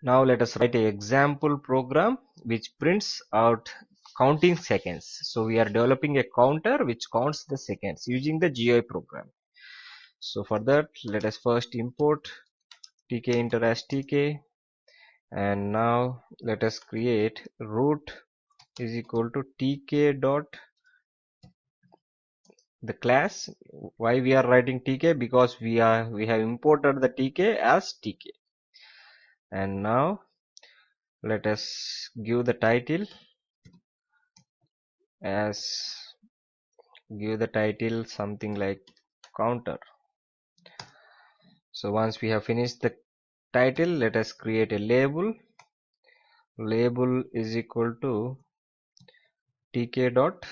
Now let us write a example program which prints out counting seconds. So we are developing a counter which counts the seconds using the GUI program. So for that, let us first import tkinter as tk, and now let us create root is equal to tk dot the class. Why we are writing tk? Because we have imported the tk as tk. And now let us give the title as something like counter. So once we have finished the title, let us create a label. Label is equal to tk dot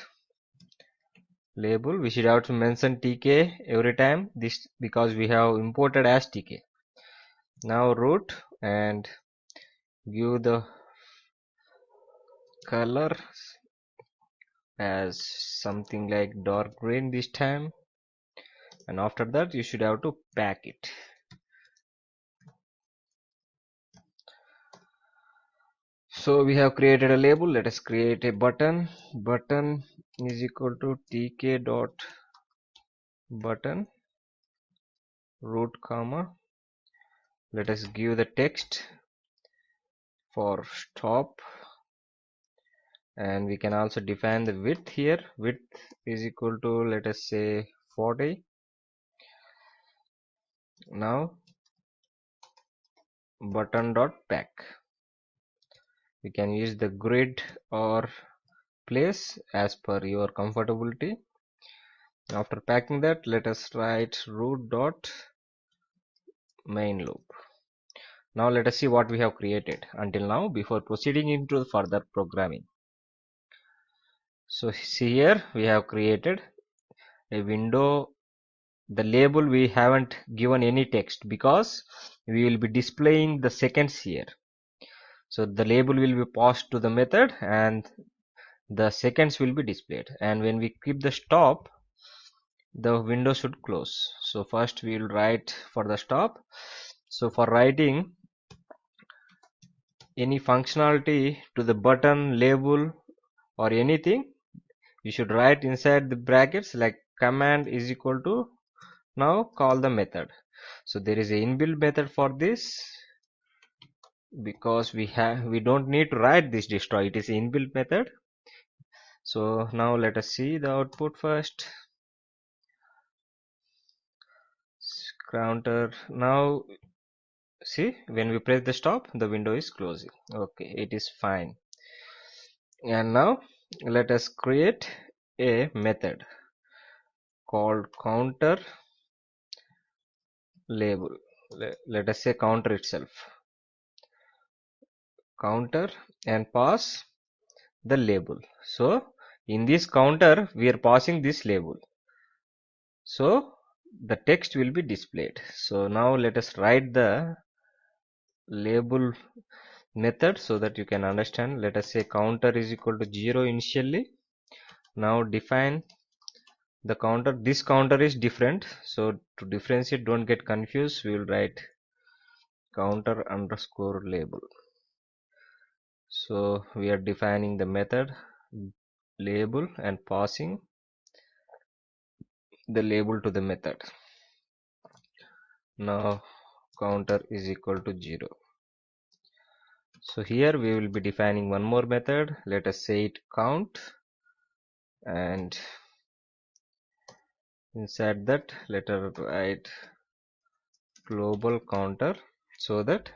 label. We should have to mention tk every time, this because we have imported as tk. Now root, and give the color as something like dark green this time, and after that you should have to pack it. So we have created a label. Let us create a button. Button is equal to tk dot button root comma. Let us give the text for stop, and we can also define the width here. Width is equal to, let us say, 40. Now button dot pack. We can use the grid or place as per your comfortability. After packing that, let us write root dot main loop. Now let us see what we have created until now before proceeding into further programming. So see, here we have created a window. The label, we haven't given any text because we will be displaying the seconds here. So the label will be passed to the method and the seconds will be displayed, and when we keep the stop, the window should close. So first we will write for the stop. So for writing any functionality to the button, label or anything, you should write inside the brackets like command is equal to, now call the method. So there is a inbuilt method for this, because we don't need to write this destroy, it is inbuilt method. So now let us see the output first. Counter. Now see, when we press the stop, the window is closing. Okay, it is fine. And now let us create a method called counter label. Let us say counter itself, counter, and pass the label. So in this counter we are passing this label, so the text will be displayed. So now let us write the label method so that you can understand. Let us say counter is equal to 0 initially. Now define the counter. This counter is different, so to differentiate, don't get confused, we will write counter underscore label. So we are defining the method label and passing the label to the method. Now counter is equal to 0. So here we will be defining one more method. Let us say it count, and inside that let us write global counter so that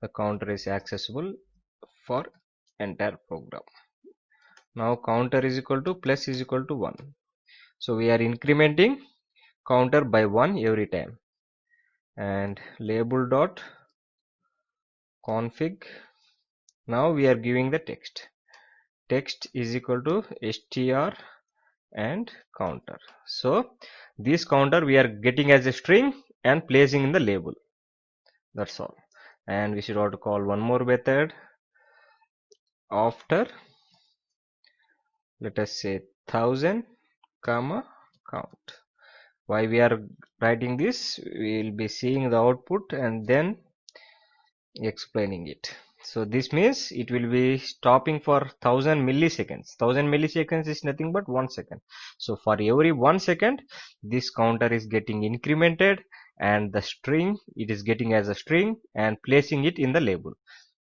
the counter is accessible for entire program. Now counter is equal to plus is equal to 1. So we are incrementing counter by 1 every time. And label dot config. Now we are giving the text. Text is equal to str and counter. So this counter we are getting as a string and placing in the label. That's all. And we should also call one more method after, let us say 1000 comma count. Why we are writing this? We will be seeing the output and then explaining it. So this means it will be stopping for 1000 milliseconds. 1000 milliseconds is nothing but 1 second. So for every 1 second, this counter is getting incremented, and the string it is getting as a string and placing it in the label,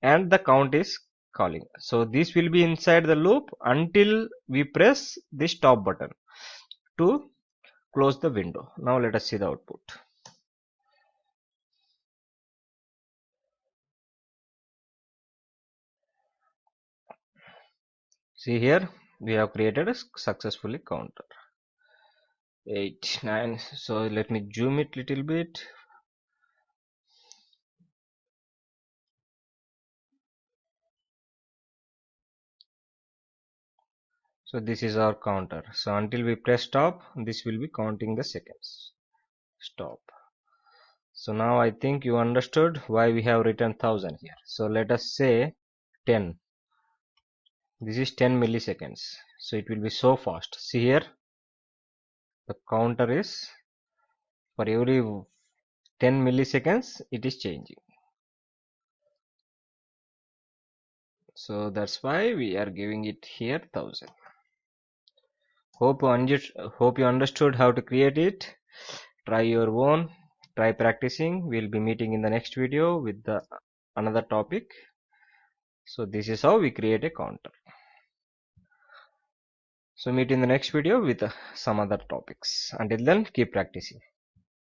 and the count is calling. So this will be inside the loop until we press the stop button to close the window. Now let us see the output. See here, we have created a successfully counter. 8, 9. So let me zoom it little bit. So this is our counter. So until we press stop, this will be counting the seconds. Stop. So now I think you understood why we have written 1000 here. So let us say 10. This is 10 milliseconds. So it will be so fast. See here, the counter is for every 10 milliseconds it is changing. So that's why we are giving it here 1000. Hope you understood how to create it. Try your own. Try practicing. We'll be meeting in the next video with the another topic. So this is how we create a counter. So meet in the next video with some other topics. Until then, keep practicing.